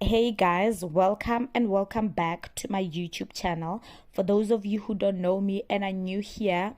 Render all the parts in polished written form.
Hey guys, welcome and welcome back to my YouTube channel. For those of you who don't know me and are new here,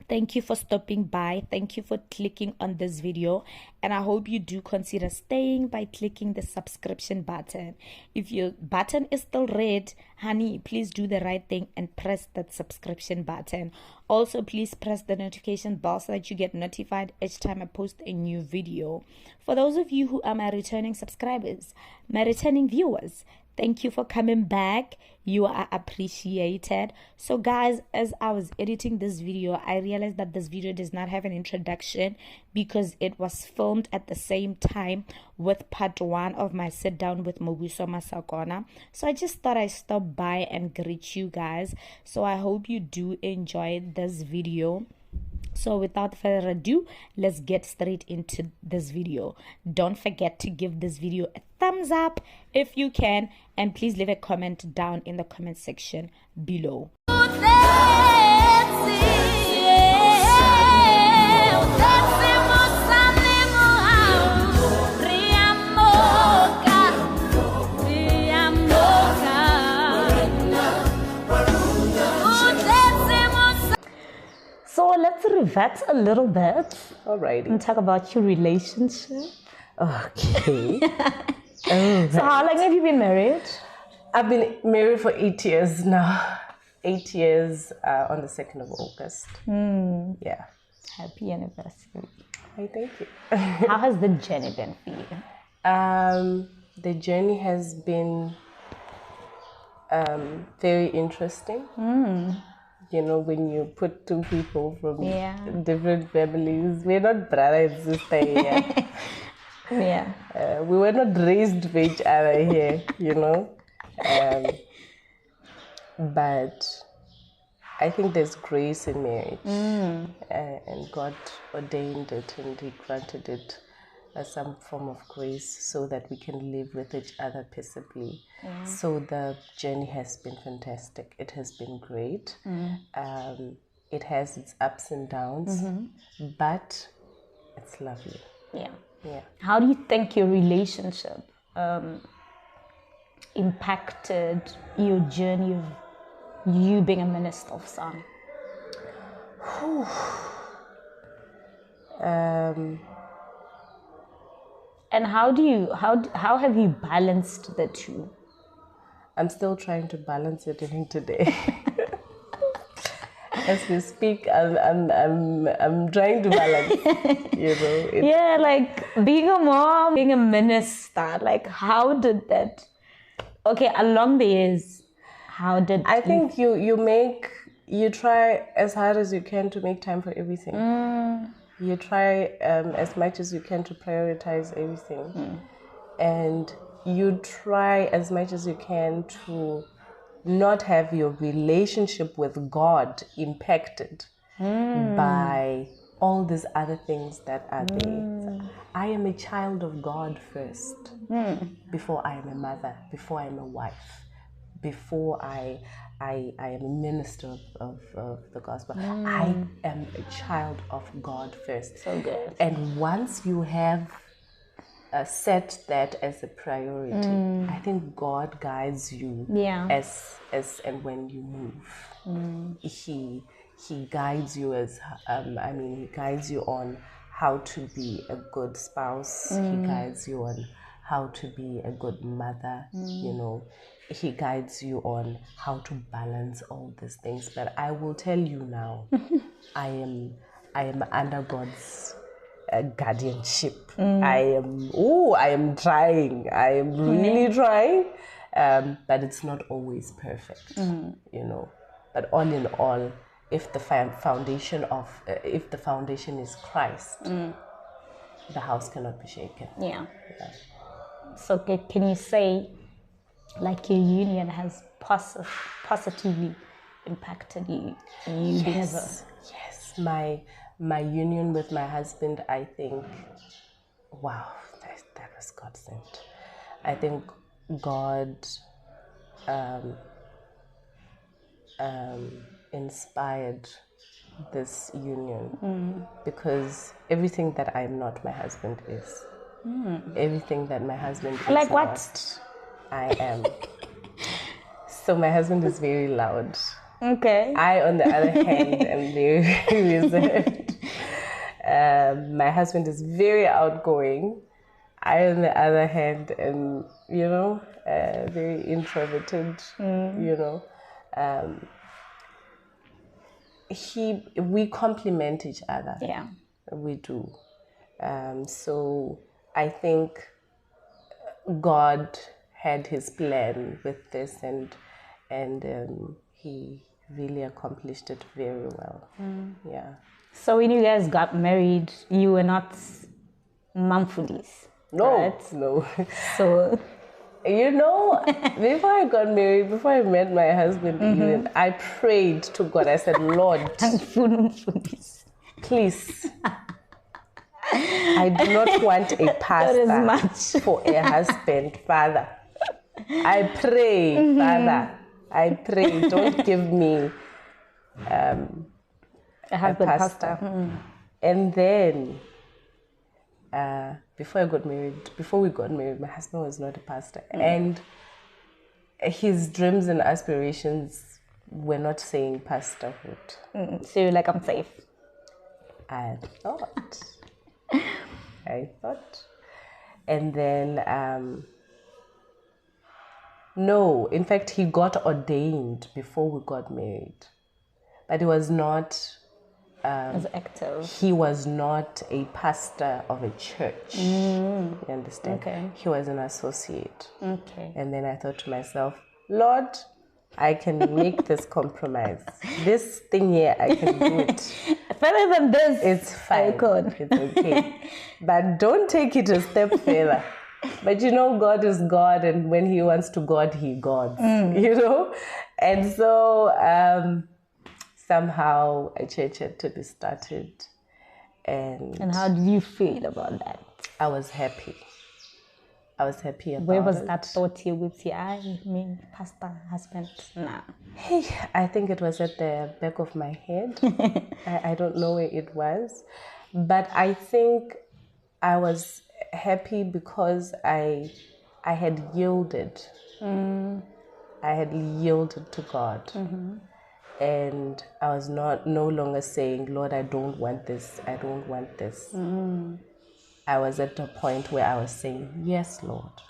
thank you for stopping by. Thank you for clicking on this video, and I hope you do consider staying by clicking the subscription button. If your button is still red, honey, please do the right thing and press that subscription button. Also, please press the notification bell so that you get notified each time I post a new video. For those of you who are my returning subscribers, my returning viewers, thank you for coming back. You are appreciated. So guys, as I was editing this video, I realized that this video does not have an introduction because it was filmed at the same time with part 1 of my sit down with Muvhuso Masakona. So I just thought I'd stop by and greet you guys. So I hope you do enjoy this video. So without further ado, let's get straight into this video. Don't forget to give this video a thumbs up if you can, and please leave a comment down in the comment section below. So let's revert a little bit. Alrighty. And talk about your relationship. Okay. So how long have you been married? I've been married for 8 years now. 8 years on the 2nd of August. Yeah. Happy anniversary. I thank you. How has the journey been for you? The journey has been very interesting. You know, when you put two people from different families, we're not brother and sister here. We were not raised by each other here, you know. But I think there's grace in marriage, and God ordained it and He granted it as some form of grace so that we can live with each other peaceably. So the journey has been fantastic. It has been great. It has its ups and downs, but it's lovely. Yeah. How do you think your relationship impacted your journey of you being a minister of song? And how have you balanced the two? I'm still trying to balance it even today. As we speak, I'm trying to balance. You know. Like being a mom, being a minister. Like how did that? Okay, along the years, how did I think you try as hard as you can to make time for everything. You try as much as you can to prioritize everything. And you try as much as you can to not have your relationship with God impacted by all these other things that are there. I am a child of God first, before I am a mother, before I am a wife, before I am a minister of the gospel. I am a child of God first. So good. And once you have set that as a priority, I think God guides you as and when you move. He guides you he guides you on how to be a good spouse. He guides you on how to be a good mother. You know, He guides you on how to balance all these things. But I will tell you now, I am under God's guardianship. I am trying. I am really trying, but it's not always perfect, you know. But all in all, if the foundation is Christ, the house cannot be shaken. Yeah. So can you say, like, your union has positively impacted you being Yes. My union with my husband, I think, wow, that was God sent. I think God inspired this union because everything that I am not, my husband is. Everything that my husband is like what? not. I am. So my husband is very loud. Okay. I, on the other hand, am very reserved. My husband is very outgoing. I, on the other hand, am, very introverted, we complement each other. Yeah. We do. So I think God had his plan with this, and he really accomplished it very well. Yeah. So when you guys got married, you were not monthlies. No, right? no. So before I got married, before I met my husband, even I prayed to God. I said, Lord, please, I do not want a pastor for a husband, Father. I pray, Father. I pray, don't give me a husband pastor. And then, before we got married, my husband was not a pastor. And his dreams and aspirations were not saying pastorhood. So you're like, I'm safe. I thought. And then, no, in fact, he got ordained before we got married. But he was not... as active. He was not a pastor of a church. You understand? Okay. He was an associate. Okay. And then I thought to myself, Lord, I can make this compromise. This thing here, I can do it. Better than this. It's fine. It's okay. But don't take it a step further. But God is God, and when he wants to God, he gods. And so somehow a church had to be started. And how did you feel about that? I was happy. About Where was it. that thought here with you? I mean, pastor, husband? Nah. Hey, I think it was at the back of my head. I don't know where it was. But I think I was happy because I had yielded. I had yielded to God. And I was no longer saying, Lord, I don't want this. I don't want this. I was at a point where I was saying, yes, Lord.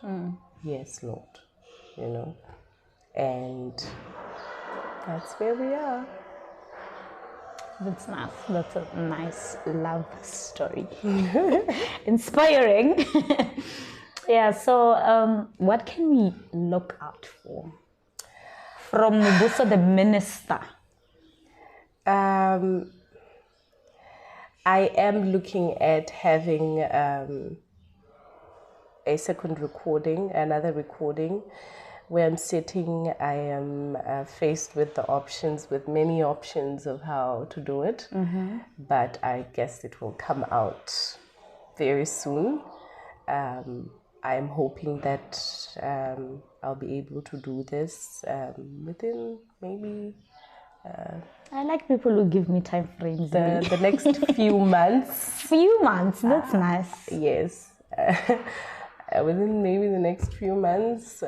Yes, Lord. And that's where we are. That's nice. That's a nice love story. Inspiring. Yeah, so what can we look out for from Muvhuso the minister? I am looking at having a second recording, another recording, where I'm sitting. I am faced with many options of how to do it. But I guess it will come out very soon. I am hoping that I'll be able to do this within maybe... I like people who give me time frames. The next few months. Few months, that's nice. Yes. Within maybe the next few months,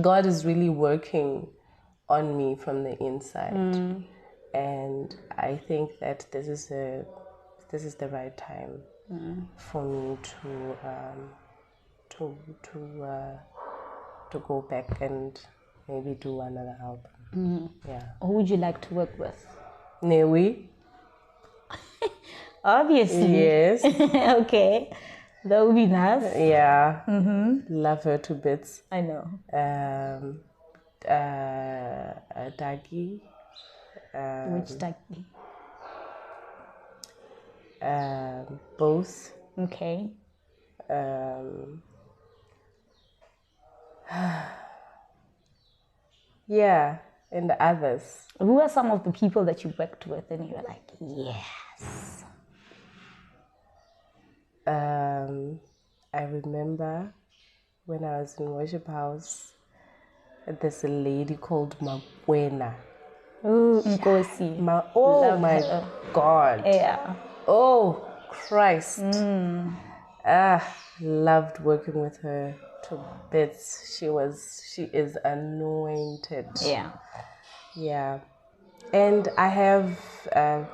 God is really working on me from the inside. And I think that this is the right time for me to go back and maybe do another album. Yeah. Who would you like to work with? Newi. Obviously. Yes. Okay. That would be nice. Yeah. Love her to bits. I know. Dagi. Which Dagi? Both. Okay. Yeah, and the others. Who are some of the people that you worked with and you were like, yes? I remember when I was in worship house, there's a lady called Magwena. Oh, Nkosi. My God. Yeah. Oh, Christ. Loved working with her to bits. She is anointed. Yeah. And I have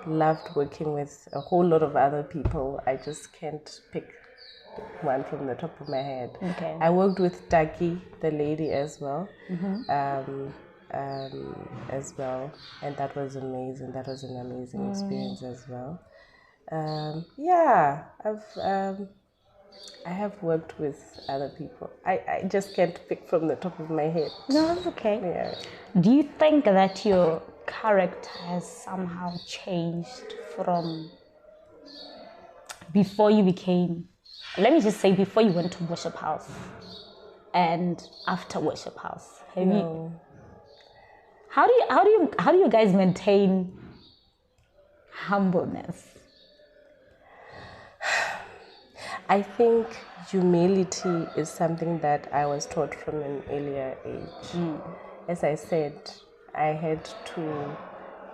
loved working with a whole lot of other people. I just can't pick one from the top of my head. Okay. I worked with Tock, the lady, as well. As well, and that was amazing. That was an amazing experience as well. I have worked with other people. I just can't pick from the top of my head. No, that's okay. Yeah. Do you think that your character has somehow changed from before you became, let me just say, before you went to worship house and after worship house? How do you guys maintain humbleness? I think humility is something that I was taught from an earlier age. As I said,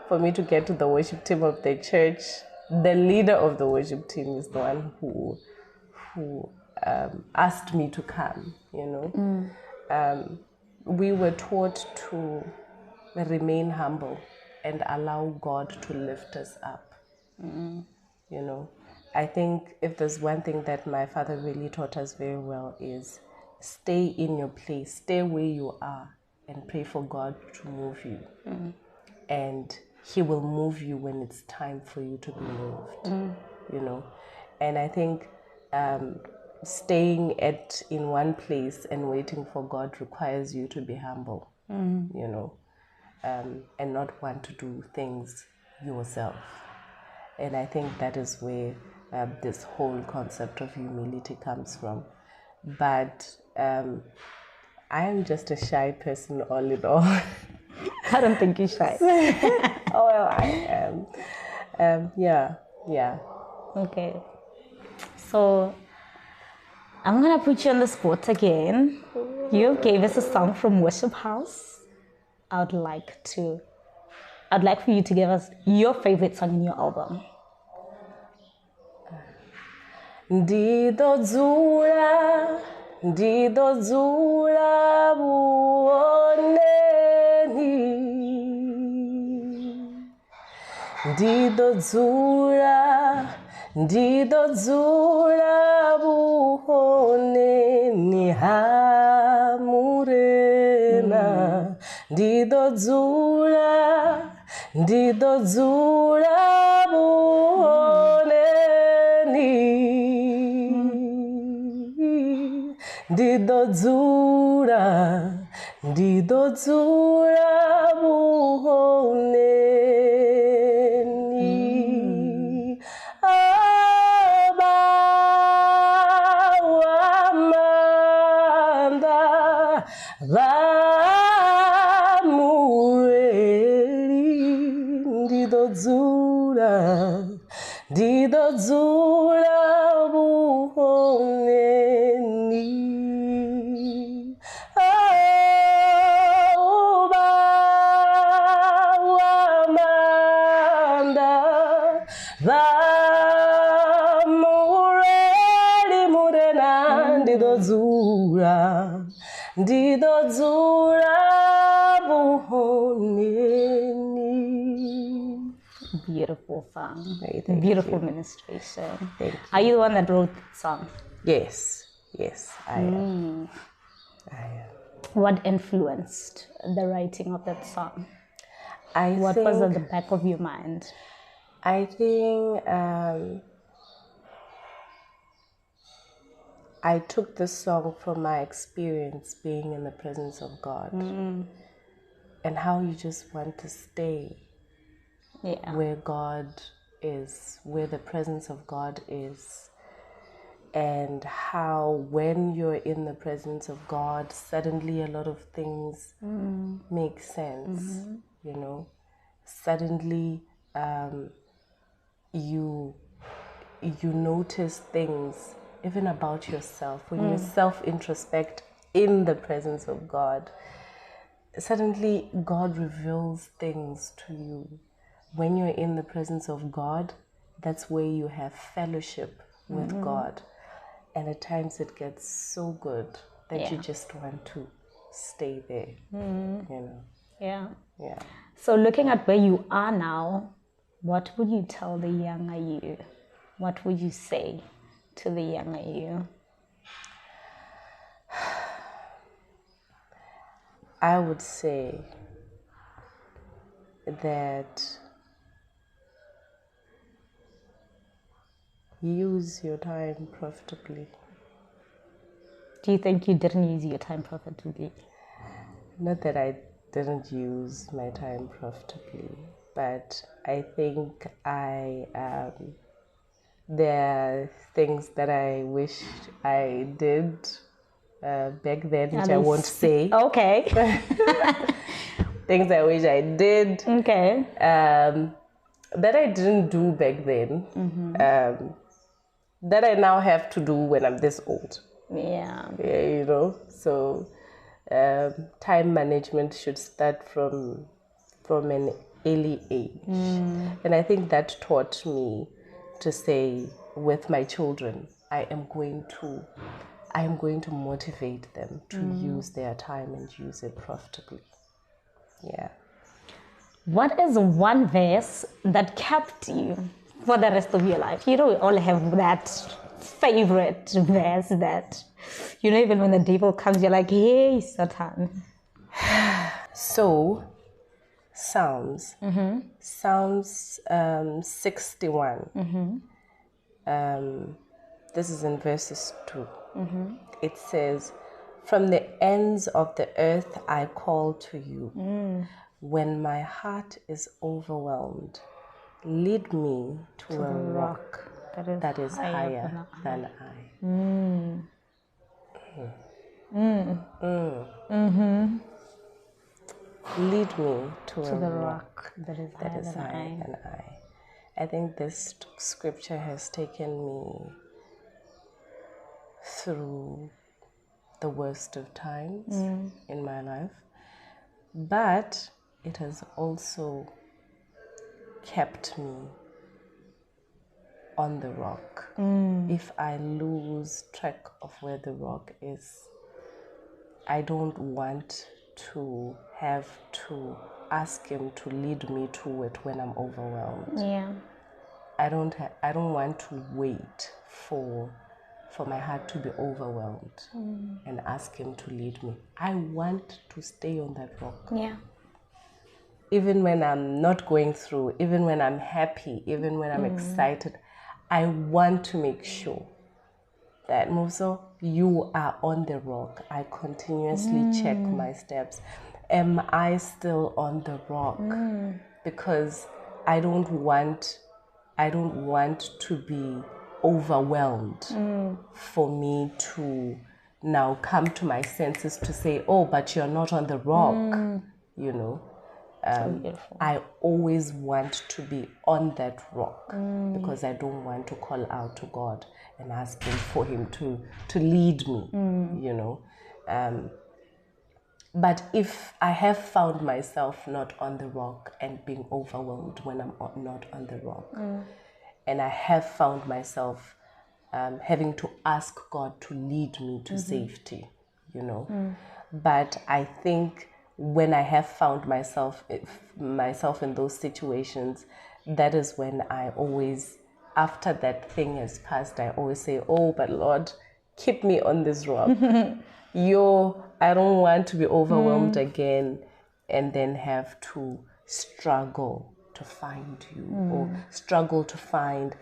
for me to get to the worship team of the church, the leader of the worship team is the one who asked me to come, we were taught to remain humble and allow God to lift us up. I think if there's one thing that my father really taught us very well is stay in your place, stay where you are, and pray for God to move you. And He will move you when it's time for you to be moved. And I think staying in one place and waiting for God requires you to be humble, and not want to do things yourself. And I think that is where this whole concept of humility comes from. But I am just a shy person all in all. I don't think you're shy. Oh, well, I am. Yeah. Okay. So I'm going to put you on the spot again. You gave us a song from Worship House. I'd like for you to give us your favorite song in your album. Ndidodzula buoneni. Ndidodzula buoneni hamurena. Ndidodzula buoneni. Ndidodzula buoneni. Abawamanda vamureli. Ndidodzula buoneni. Abawamanda vamureli murena. Ndidodzula buoneni. Beautiful song. Thank Beautiful you. ministration. Thank you. Are you the one that wrote the song? Yes, I am. What influenced the writing of that song? What think was at the back of your mind? I think I took this song from my experience being in the presence of God, and how you just want to stay where God is, where the presence of God is, and how when you're in the presence of God, suddenly a lot of things make sense, Suddenly you notice things even about yourself. When you self-introspect in the presence of God, suddenly God reveals things to you. When you're in the presence of God, that's where you have fellowship with God. And at times it gets so good that you just want to stay there, you know. Yeah. Yeah. So looking at where you are now, what would you tell the younger you? What would you say to the younger you? I would say that use your time profitably. Do you think you didn't use your time profitably? Not that I didn't use my time profitably, but I think there are things that I wish I did back then, which I won't say. Okay. Things I wish I did. Okay. That I didn't do back then. That I now have to do when I'm this old. Yeah. You know, so time management should start from an early age. And I think that taught me to say with my children, I am going to motivate them to use their time and use it profitably. Yeah. What is one verse that kept you for the rest of your life? You know, we all have that favorite verse that, you know, even when the devil comes, you're like, hey, Satan. So, Psalms 61. This is in verses 2. It says, "From the ends of the earth I call to you. When my heart is overwhelmed, lead me to a rock that is higher than I." Lead me to a rock that is higher than I. I think this scripture has taken me through the worst of times in my life, but it has also kept me on the rock. If I lose track of where the rock is, I don't want to have to ask him to lead me to it when I'm overwhelmed. Yeah. I don't want to wait for my heart to be overwhelmed and ask him to lead me. I want to stay on that rock. Yeah. Even when I'm not going through, even when I'm happy, even when I'm excited, I want to make sure that, Muvhuso, you are on the rock. I continuously check my steps. Am I still on the rock? Because I don't want to be overwhelmed for me to now come to my senses to say, oh, but you're not on the rock, you know. I always want to be on that rock because I don't want to call out to God and ask him for him to lead me, you know. But if I have found myself not on the rock and being overwhelmed when I'm not on the rock, and I have found myself having to ask God to lead me to safety, you know. But I think when I have found myself in those situations, that is when I always, after that thing has passed, I always say, oh, but Lord, keep me on this rock. I don't want to be overwhelmed again and then have to struggle to find you or struggle to find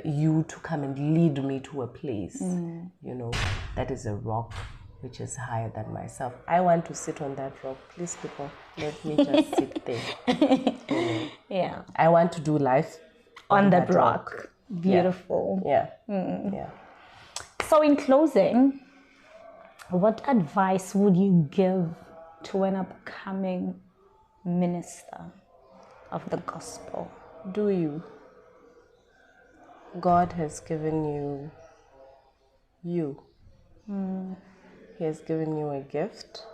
you to come and lead me to a place, you know, that is a rock which is higher than myself. I want to sit on that rock. Please, people, let me just sit there. You know? Yeah. I want to do life on that rock. Beautiful. Yeah. Yeah. So in closing, what advice would you give to an upcoming minister of the gospel? Do you? God has given you. He has given you a gift.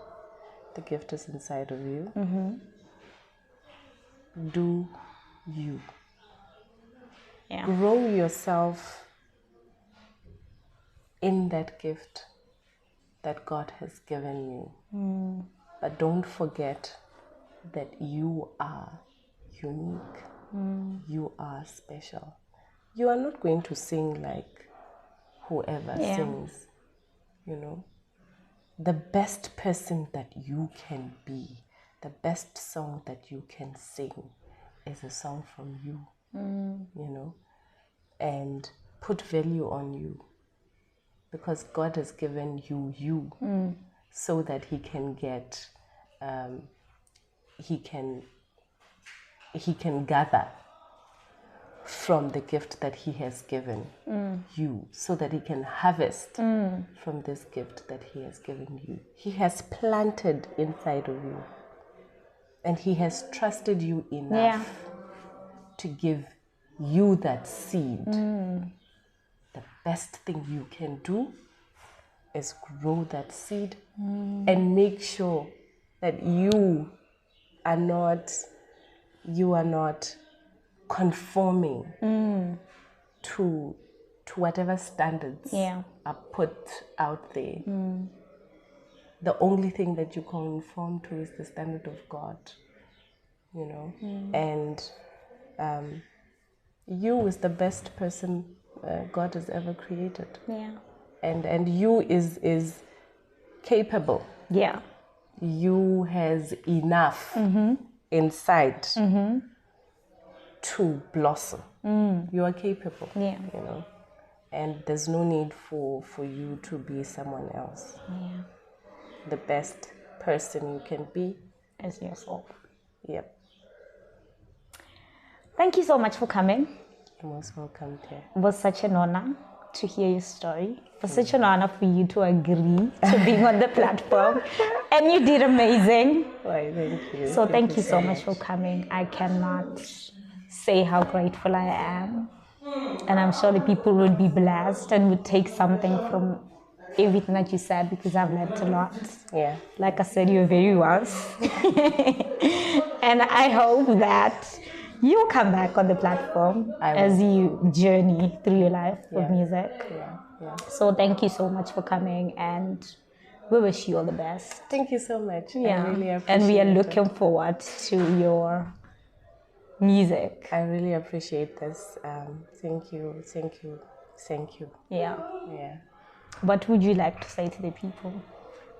The gift is inside of you. Do you? Yeah. Grow yourself in that gift that God has given you. But don't forget that you are unique. You are special. You are not going to sing like whoever sings, you know. The best person that you can be, the best song that you can sing is a song from you, you know. And put value on you, because God has given you so that he can get, he can gather from the gift that he has given you, so that he can harvest from this gift that he has given you. He has planted inside of you, and he has trusted you enough to give you that seed. The best thing you can do is grow that seed and make sure that you are not conforming to whatever standards are put out there. The only thing that you conform to is the standard of God, you know. And you is the best person God has ever created. And you is capable. You has enough inside to blossom. You are capable, you know. And there's no need for you to be someone else. The best person you can be is yourself. Yep. Thank you so much for coming. You're most welcome, dear. It was such an honor to hear your story. It was such an honor for you to agree to being on the platform. And you did amazing. Why, thank you. So thank you so much for coming. I cannot say how grateful I am. And I'm sure the people would be blessed and would take something from everything that you said, because I've learned a lot. Like I said, you're very wise. And I hope that you'll come back on the platform as you journey through your life with music. So thank you so much for coming, and we wish you all the best. Thank you so much. I really appreciate it. And we are looking forward to your music. I really appreciate this. Thank you. What would you like to say to the people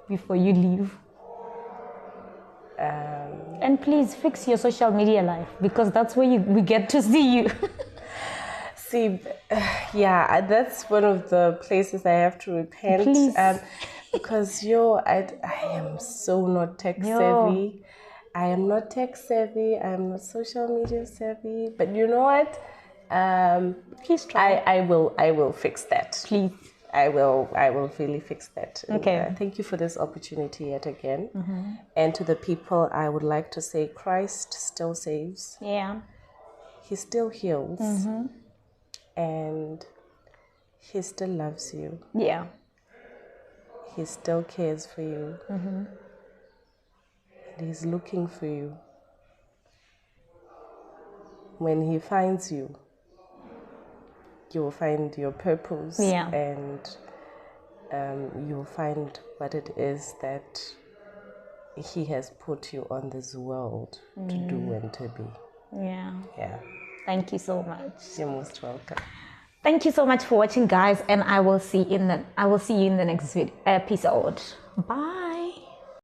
before you leave? And please fix your social media life, because that's where we get to see you. That's one of the places I have to repent. Please. Because I am so not tech savvy. I am not tech savvy. I am not social media savvy. But you know what? Please try. I will fix that. Please. I will really fix that. Okay. Thank you for this opportunity yet again. And to the people, I would like to say, Christ still saves. He still heals. And he still loves you. He still cares for you. And he's looking for you. When he finds you, you will find your purpose, and you will find what it is that he has put you on this world to do and to be. Thank you so much. You're most welcome. Thank you so much for watching, guys, and I will see you in the next episode. Bye.